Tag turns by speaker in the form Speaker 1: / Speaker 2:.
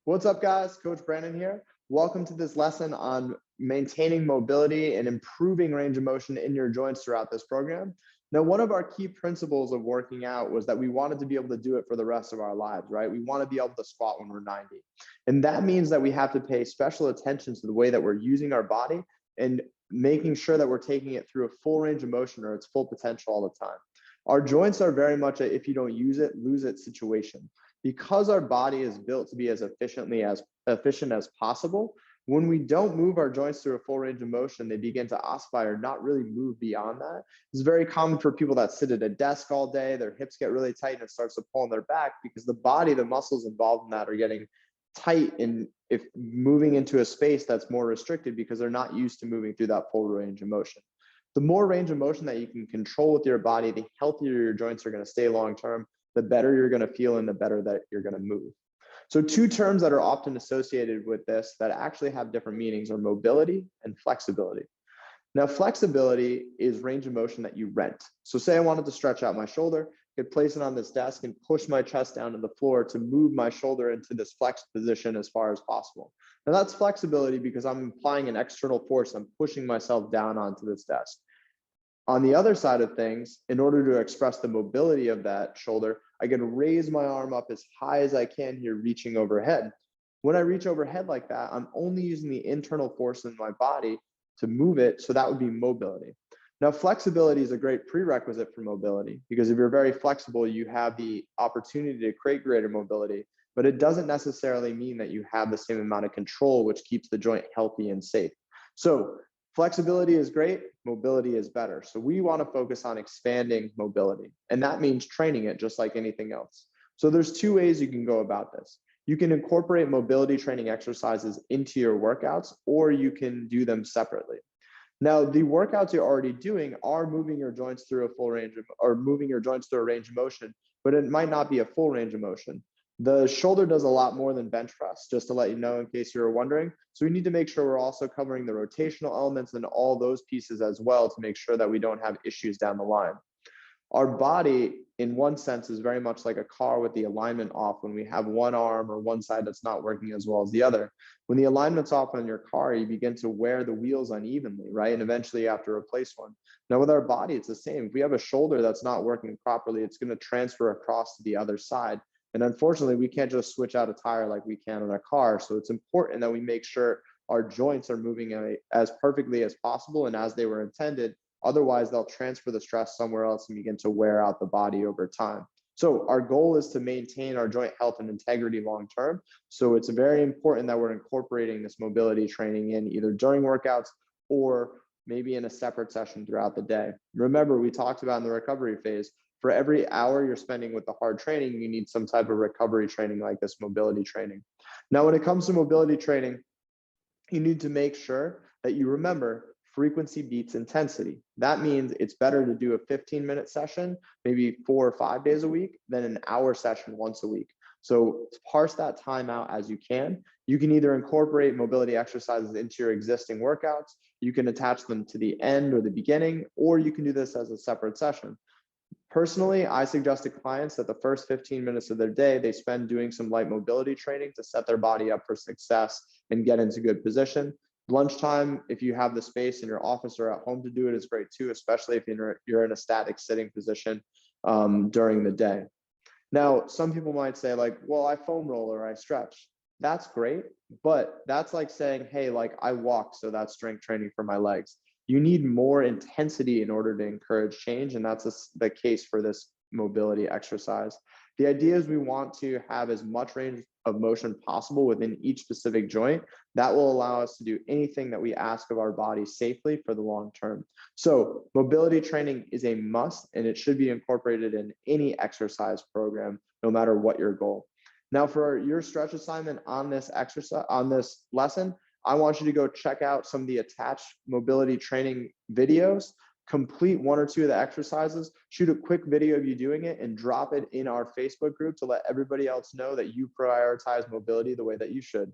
Speaker 1: What's up, guys? Coach Brandon here. Welcome to this lesson on maintaining mobility and improving range of motion in your joints throughout this program. Now, one of our key principles of working out was that we wanted to be able to do it for the rest of our lives, right? We want to be able to squat when we're 90. And that means that we have to pay special attention to the way that we're using our body and making sure that we're taking it through a full range of motion or its full potential all the time. Our joints are very much a if you don't use it, lose it situation. Because our body is built to be as efficient as possible, when we don't move our joints through a full range of motion, they begin to ossify or not really move beyond that. It's very common for people that sit at a desk all day, their hips get really tight and it starts to pull on their back because the body, the muscles involved in that are getting tight and if moving into a space that's more restricted because they're not used to moving through that full range of motion. The more range of motion that you can control with your body, the healthier your joints are going to stay long term, the better you're going to feel and the better that you're going to move. So two terms that are often associated with this that actually have different meanings are mobility and flexibility. Now, flexibility is range of motion that you rent. So say I wanted to stretch out my shoulder, I could place it on this desk and push my chest down to the floor to move my shoulder into this flexed position as far as possible. Now that's flexibility because I'm applying an external force. I'm pushing myself down onto this desk. On the other side of things, in order to express the mobility of that shoulder, I can raise my arm up as high as I can here, reaching overhead. When I reach overhead like that, I'm only using the internal force in my body to move it. So that would be mobility. Now, flexibility is a great prerequisite for mobility because if you're very flexible, you have the opportunity to create greater mobility, but it doesn't necessarily mean that you have the same amount of control, which keeps the joint healthy and safe. So flexibility is great, mobility is better. So we want to focus on expanding mobility, and that means training it just like anything else. So there's two ways you can go about this. You can incorporate mobility training exercises into your workouts, or you can do them separately. Now, the workouts you're already doing are moving your joints through a full range of, or moving your joints through a range of motion, but it might not be a full range of motion. The shoulder does a lot more than bench press, just to let you know in case you were wondering. So we need to make sure we're also covering the rotational elements and all those pieces as well to make sure that we don't have issues down the line. Our body, in one sense, is very much like a car with the alignment off when we have one arm or one side that's not working as well as the other. When the alignment's off on your car, you begin to wear the wheels unevenly, right? And eventually you have to replace one. Now with our body, it's the same. If we have a shoulder that's not working properly, it's going to transfer across to the other side. And unfortunately, we can't just switch out a tire like we can in a car. So it's important that we make sure our joints are moving as perfectly as possible and as they were intended. Otherwise, they'll transfer the stress somewhere else and begin to wear out the body over time. So our goal is to maintain our joint health and integrity long term. So it's very important that we're incorporating this mobility training in either during workouts or maybe in a separate session throughout the day. Remember, we talked about in the recovery phase, for every hour you're spending with the hard training, you need some type of recovery training like this mobility training. Now, when it comes to mobility training, you need to make sure that you remember frequency beats intensity. That means it's better to do a 15-minute session, maybe 4 or 5 days a week, than an hour session once a week. So parse that time out as you can. You can either incorporate mobility exercises into your existing workouts, you can attach them to the end or the beginning, or you can do this as a separate session. Personally, I suggest to clients that the first 15 minutes of their day, they spend doing some light mobility training to set their body up for success and get into good position. Lunchtime, if you have the space in your office or at home to do it, is great too, especially if you're in a static sitting position during the day. Now, some people might say like, well, I foam roll or I stretch. That's great, but that's like saying, hey, like I walk, so that's strength training for my legs. You need more intensity in order to encourage change, and that's the case for this mobility exercise. The idea is we want to have as much range of motion possible within each specific joint. That will allow us to do anything that we ask of our body safely for the long term. So mobility training is a must, and it should be incorporated in any exercise program, no matter what your goal. Now, for your stretch assignment on this exercise, on this lesson, I want you to go check out some of the attached mobility training videos, complete 1 or 2 of the exercises, shoot a quick video of you doing it, and drop it in our Facebook group to let everybody else know that you prioritize mobility the way that you should.